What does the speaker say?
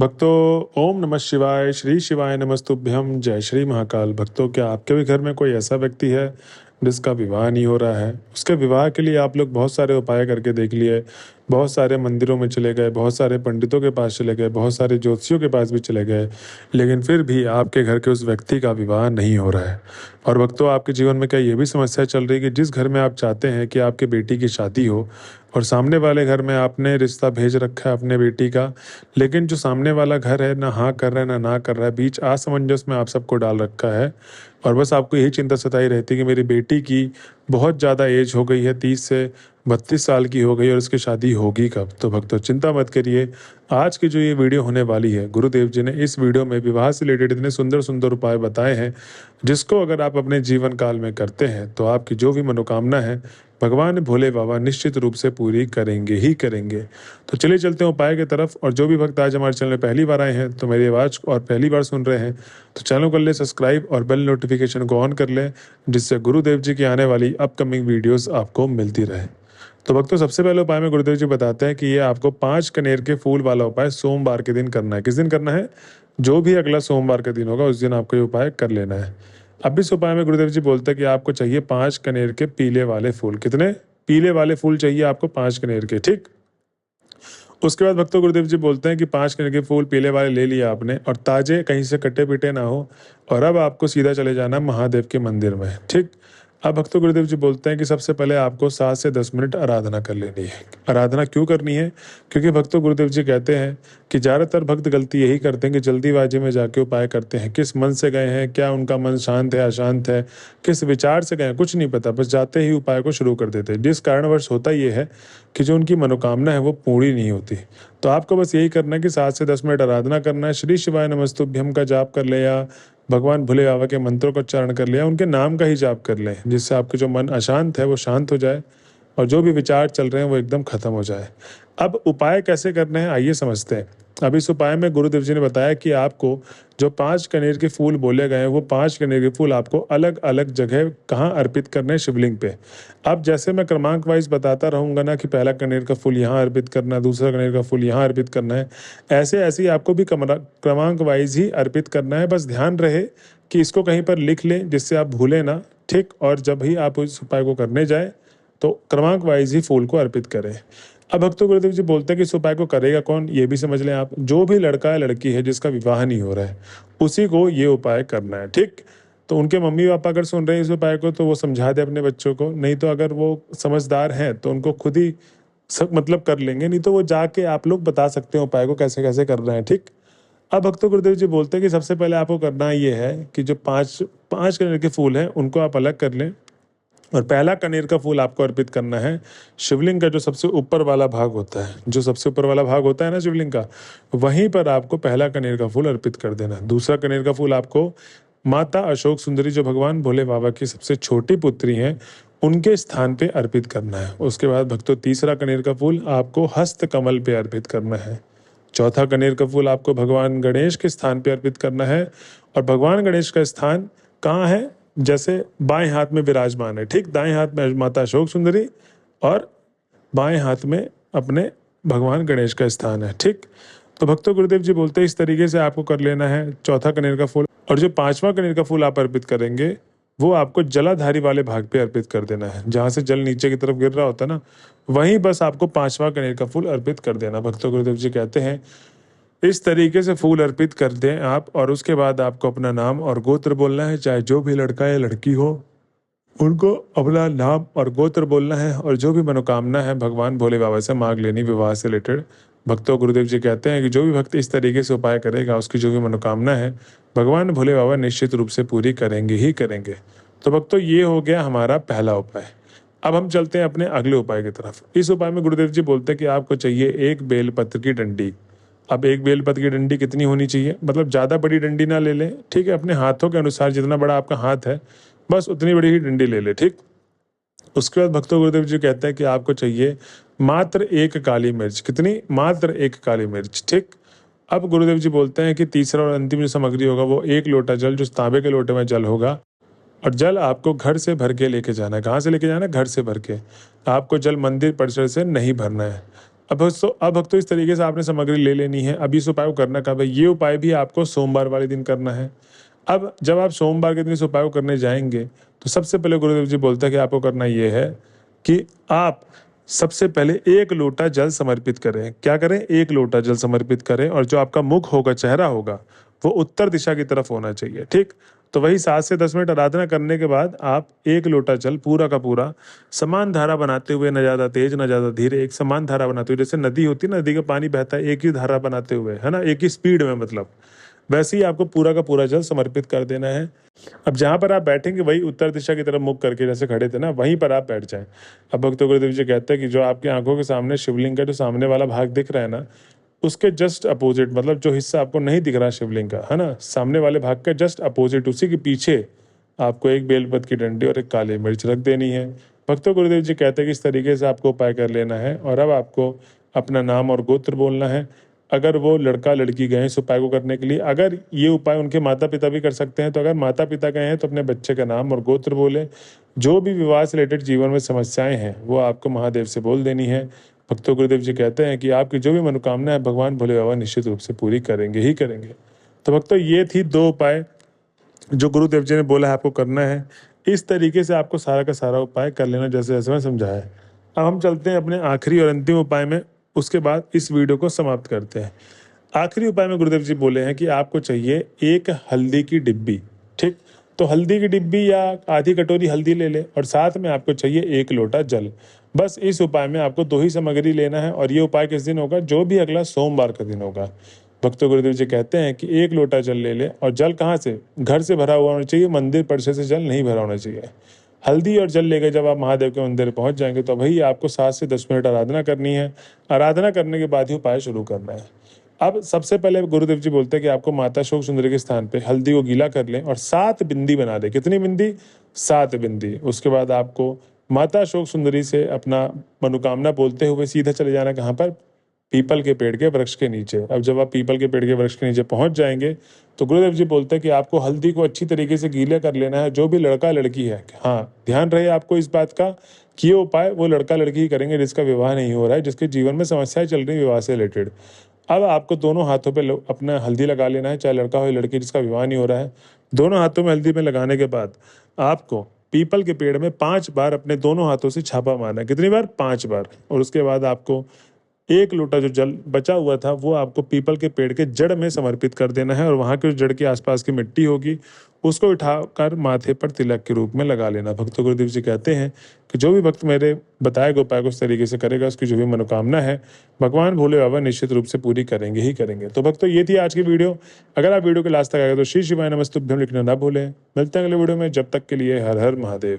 भक्तों, ओम नमः शिवाय, श्री शिवाय नमस्तुभ्यं, जय श्री महाकाल। भक्तों, क्या आपके भी घर में कोई ऐसा व्यक्ति है जिसका विवाह नहीं हो रहा है? उसके विवाह के लिए आप लोग बहुत सारे उपाय करके देख लिए, बहुत सारे मंदिरों में चले गए, बहुत सारे पंडितों के पास चले गए, बहुत सारे ज्योतिषियों के पास भी चले गए, लेकिन फिर भी आपके घर के उस व्यक्ति का विवाह नहीं हो रहा है। और भक्तों, आपके जीवन में क्या ये भी समस्या चल रही है कि जिस घर में आप चाहते हैं कि आपके बेटी की शादी हो और सामने वाले घर में आपने रिश्ता भेज रखा है अपने बेटी का, लेकिन जो सामने वाला घर है ना हाँ कर रहा है ना कर रहा है, बीच असमंजस में आप सबको डाल रखा है। और बस आपको यही चिंता सताई रहती है कि मेरी बेटी की बहुत ज़्यादा एज हो गई है, 30 से 32 साल की हो गई और उसकी शादी होगी कब? तो भक्तों, चिंता मत करिए। आज की जो ये वीडियो होने वाली है, गुरुदेव जी ने इस वीडियो में विवाह से रिलेटेड इतने सुंदर सुंदर उपाय बताए हैं, जिसको अगर आप अपने जीवन काल में करते हैं तो आपकी जो भी मनोकामना है भगवान भोले बाबा निश्चित रूप से पूरी करेंगे ही करेंगे। तो चलिए चलते हैं उपाय की तरफ। और जो भी भक्त आज हमारे चैनल में पहली बार आए हैं तो मेरी आवाज़ और पहली बार सुन रहे हैं तो चैनल कर ले सब्सक्राइब और बेल नोटिफिकेशन को ऑन कर लें, जिससे गुरुदेव जी की आने वाली अपकमिंग वीडियोस आपको मिलती रहे। तो भक्तों, सबसे पहले उपाय में गुरुदेव जी बताते हैं कि ये आपको 5 कनेर के फूल वाला उपाय सोमवार के दिन करना है। किस दिन करना है? जो भी अगला सोमवार का दिन होगा उस दिन आपको ये उपाय कर लेना है। अब इस उपाय में गुरुदेव जी बोलते हैं कि आपको चाहिए 5 कनेर के पीले वाले फूल। कितने? पीले वाले फूल चाहिए आपको 5 कनेर के, ठीक। उसके बाद भक्तों, गुरुदेव जी बोलते हैं कि 5 कनेर के फूल पीले वाले ले लिए आपने और ताजे, कहीं से कटे पिटे ना हो, और अब आपको सीधा चले जाना महादेव के मंदिर में, ठीक। अब भक्तों, गुरुदेव जी बोलते हैं कि सबसे पहले आपको 7 से 10 मिनट आराधना कर लेनी है। आराधना क्यों करनी है? क्योंकि भक्तों, गुरुदेव जी कहते हैं कि ज़्यादातर भक्त गलती यही करते हैं कि जल्दीबाजी में जाके उपाय करते हैं। किस मन से गए हैं, क्या उनका मन शांत है अशांत है, किस विचार से गए हैं, कुछ नहीं पता, बस जाते ही उपाय को शुरू कर देते हैं, जिस कारणवश होता ये है कि जो उनकी मनोकामना है वो पूरी नहीं होती। तो आपको बस यही करना है कि 7 से 10 मिनट आराधना करना है, श्री शिवाय नमस्तुभ्यम का जाप कर ले या भगवान भोले बाबा के मंत्रों का उच्चारण कर लिया, उनके नाम का ही जाप कर लें, जिससे आपके जो मन अशांत है वो शांत हो जाए और जो भी विचार चल रहे हैं वो एकदम खत्म हो जाए। अब उपाय कैसे करने हैं आइए समझते हैं। अब इस उपाय में गुरुदेव जी ने बताया कि आपको जो 5 कनेर के फूल बोले गए हैं वो 5 कनेर के फूल आपको अलग अलग जगह कहाँ अर्पित करने हैं? शिवलिंग पे। अब जैसे मैं क्रमांक वाइज बताता रहूँगा ना कि पहला कनेर का फूल यहाँ अर्पित करना है, दूसरा कनेर का फूल यहाँ अर्पित करना है, ऐसे ऐसे ही आपको भी क्रमांक वाइज ही अर्पित करना है। बस ध्यान रहे कि इसको कहीं पर लिख लें जिससे आप भूलें ना, ठीक। और जब भी आप इस उपाय को करने जाए तो क्रमांक वाइज ही फूल को अर्पित करें। अब भक्तों, गुरुदेव जी बोलते हैं कि इस उपाय को करेगा कौन? ये भी समझ लें आप। जो भी लड़का है लड़की है जिसका विवाह नहीं हो रहा है उसी को ये उपाय करना है, ठीक। तो उनके मम्मी पापा अगर सुन रहे हैं इस उपाय को तो वो समझा दे अपने बच्चों को, नहीं तो अगर वो समझदार हैं तो उनको खुद ही सब मतलब कर लेंगे, नहीं तो वो जाके आप लोग बता सकते हैं उपाय को कैसे कैसे करना है, ठीक। अब भक्तों, गुरुदेव जी बोलते हैं कि सबसे पहले आपको करना ये है कि जो पांच पांच कलर के फूल हैं उनको आप अलग कर लें और पहला कनेर का फूल आपको अर्पित करना है शिवलिंग का जो सबसे ऊपर वाला भाग होता है, जो सबसे ऊपर वाला भाग होता है ना शिवलिंग का, वहीं पर आपको पहला कनेर का फूल अर्पित कर देना है। दूसरा कनेर का फूल आपको माता अशोक सुंदरी, जो भगवान भोले बाबा की सबसे छोटी पुत्री हैं, उनके स्थान पे अर्पित करना है। उसके बाद भक्तों, तीसरा कनेर का फूल आपको हस्त कमल पे अर्पित करना है। चौथा कनेर का फूल आपको भगवान गणेश के स्थान पे अर्पित करना है। और भगवान गणेश का स्थान कहाँ है? जैसे बाएं हाथ में विराजमान है, ठीक। दाएं हाथ में माता अशोक सुंदरी और बाएं हाथ में अपने भगवान गणेश का स्थान है, ठीक। तो भक्तों, गुरुदेव जी बोलते हैं इस तरीके से आपको कर लेना है चौथा कनेर का फूल। और जो पांचवा कनेर का फूल आप अर्पित करेंगे वो आपको जलाधारी वाले भाग पे अर्पित कर देना है, जहां से जल नीचे की तरफ गिर रहा होता है ना, वहीं बस आपको पांचवा कनेर का फूल अर्पित कर देना। भक्तों, गुरुदेव जी कहते हैं इस तरीके से फूल अर्पित कर दें आप, और उसके बाद आपको अपना नाम और गोत्र बोलना है, चाहे जो भी लड़का या लड़की हो उनको अपना नाम और गोत्र बोलना है, और जो भी मनोकामना है भगवान भोले बाबा से मांग लेनी विवाह से रिलेटेड। भक्तों, गुरुदेव जी कहते हैं कि जो भी भक्त इस तरीके से उपाय करेगा उसकी जो भी मनोकामना है भगवान भोले बाबा निश्चित रूप से पूरी करेंगे ही करेंगे। तो भक्तों, ये हो गया हमारा पहला उपाय। अब हम चलते हैं अपने अगले उपाय की तरफ। इस उपाय में गुरुदेव जी बोलते हैं कि आपको चाहिए एक बेलपत्र की डंडी। अब एक बेलपत्र की डंडी कितनी होनी चाहिए? मतलब ज़्यादा बड़ी डंडी ना ले लें, ठीक है। अपने हाथों के अनुसार जितना बड़ा आपका हाथ है बस उतनी बड़ी ही डंडी ले लें, ठीक। उसके बाद भक्तों, गुरुदेव जी कहते हैं कि आपको चाहिए मात्र एक काली मिर्च। कितनी? मात्र एक काली मिर्च, ठीक। अब गुरुदेव जी बोलते हैं कि तीसरा और अंतिम जो सामग्री होगा वो 1 लोटा जल, जो तांबे के लोटे में जल होगा, और जल आपको घर से भर के लेके जाना है। कहाँ से लेके जाना है? घर से भर के। आपको जल मंदिर परिसर से नहीं भरना है। अब भक्तों इस तरीके से आपने सामग्री ले लेनी है। अब इस उपाय को करना कब है? ये उपाय भी आपको सोमवार वाले दिन करना है। अब जब आप सोमवार के दिन इस उपाय को करने जाएंगे तो सबसे पहले गुरुदेव जी बोलते हैं कि आपको करना ये है कि आप सबसे पहले 1 लोटा जल समर्पित करें। क्या करें? 1 लोटा जल समर्पित करें और जो आपका मुख होगा, चेहरा होगा, वो उत्तर दिशा की तरफ होना चाहिए। ठीक, तो वही 7 से 10 मिनट आराधना करने के बाद आप 1 लोटा जल पूरा का पूरा समान धारा बनाते हुए, न ज़्यादा तेज न ज़्यादा धीरे, एक समान धारा बनाते हुए, जैसे नदी होती है, नदी का पानी बहता है एक ही धारा बनाते हुए, है ना, एक ही स्पीड में, मतलब वैसे ही आपको पूरा का पूरा जल समर्पित कर देना है। अब जहाँ पर आप बैठेंगे वही उत्तर दिशा की तरफ मुख करके जैसे खड़े थे ना, वहीं पर आप बैठ जाएं। अब भक्त गुरुदेव जी कहते हैं कि जो आपकी आंखों के सामने शिवलिंग का जो सामने वाला भाग दिख रहा है ना, उसके जस्ट अपोजिट, मतलब जो हिस्सा आपको नहीं दिख रहा शिवलिंग का, है ना, सामने वाले भाग का जस्ट अपोजिट, उसी के पीछे आपको एक बेलपत की डंडी और एक काली मिर्च रख देनी है। भक्तों गुरुदेव जी कहते हैं कि इस तरीके से आपको उपाय कर लेना है। और अब आपको अपना नाम और गोत्र बोलना है। अगर वो लड़का लड़की गए इस उपाय को करने के लिए, अगर ये उपाय उनके माता पिता भी कर सकते हैं, तो अगर माता पिता गए हैं तो अपने बच्चे का नाम और गोत्र बोले। जो भी विवाह से रिलेटेड जीवन में समस्याएं हैं वो आपको महादेव से बोल देनी है। भक्तों गुरुदेव जी कहते हैं कि आपकी जो भी मनोकामना है भगवान भोले बाबा निश्चित रूप से पूरी करेंगे ही करेंगे। तो भक्तों ये थी 2 उपाय जो गुरुदेव जी ने बोला है आपको करना है। इस तरीके से आपको सारा का सारा उपाय कर लेना जैसे जैसे मैं समझाया है। अब हम चलते हैं अपने आखिरी और अंतिम उपाय में, उसके बाद इस वीडियो को समाप्त करते हैं। आखिरी उपाय में गुरुदेव जी बोले हैं कि आपको चाहिए 1 हल्दी की डिब्बी। ठीक, तो हल्दी की डिब्बी या आधी कटोरी हल्दी ले ले और साथ में आपको चाहिए 1 लोटा जल। बस इस उपाय में आपको 2 ही सामग्री लेना है और ये उपाय किस दिन होगा? जो भी अगला सोमवार का दिन होगा। भक्तों गुरुदेव जी कहते हैं कि 1 लोटा जल ले ले और जल कहाँ से? घर से भरा हुआ होना चाहिए, मंदिर परिसर से जल नहीं भरा होना चाहिए। हल्दी और जल लेकर जब आप महादेव के मंदिर पहुंच जाएंगे तो वही आपको 7 से 10 मिनट आराधना करनी है। आराधना करने के बाद ही उपाय शुरू करना है। अब सबसे पहले गुरुदेव जी बोलते हैं कि आपको माता शोक सुंदरी के स्थान पे हल्दी को गीला कर लें और 7 बिंदी बना दें। कितनी बिंदी? 7 बिंदी। उसके बाद आपको माता शोक सुंदरी से अपना मनोकामना बोलते हुए सीधा चले जाना कहाँ पर? पीपल के पेड़ के वृक्ष के नीचे। अब जब आप पीपल के पेड़ के वृक्ष के नीचे पहुंच जाएंगे तो गुरुदेव जी बोलते हैं कि आपको हल्दी को अच्छी तरीके से गीला कर लेना है। जो भी लड़का लड़की है, हाँ ध्यान रहे आपको इस बात का कि ये उपाय वो लड़का लड़की ही करेंगे जिसका विवाह नहीं हो रहा है, जिसके जीवन में समस्याएं चल रही विवाह से रिलेटेड। अब आपको दोनों हाथों पे अपना हल्दी लगा लेना है, चाहे लड़का हो या लड़की जिसका विवाह नहीं हो रहा है। दोनों हाथों में हल्दी में लगाने के बाद आपको पीपल के पेड़ में 5 बार अपने दोनों हाथों से छापा मारना है। कितनी बार? 5 बार। और उसके बाद आपको 1 लोटा जो जल बचा हुआ था वो आपको पीपल के पेड़ के जड़ में समर्पित कर देना है और वहाँ के जड़ के आसपास की मिट्टी होगी उसको उठाकर माथे पर तिलक के रूप में लगा लेना। भक्त गुरुदेव जी कहते हैं कि जो भी भक्त मेरे बताए गए उपाय को इस तरीके से करेगा उसकी जो भी मनोकामना है भगवान भोले बाबा निश्चित रूप से पूरी करेंगे ही करेंगे। तो भक्तों ये थी आज की वीडियो। अगर आप वीडियो के लास्ट तक आए तो श्री शिवाय नमस्तुभ्यम लिखना ना भूलें। मिलते हैं अगले वीडियो में, जब तक के लिए हर हर महादेव।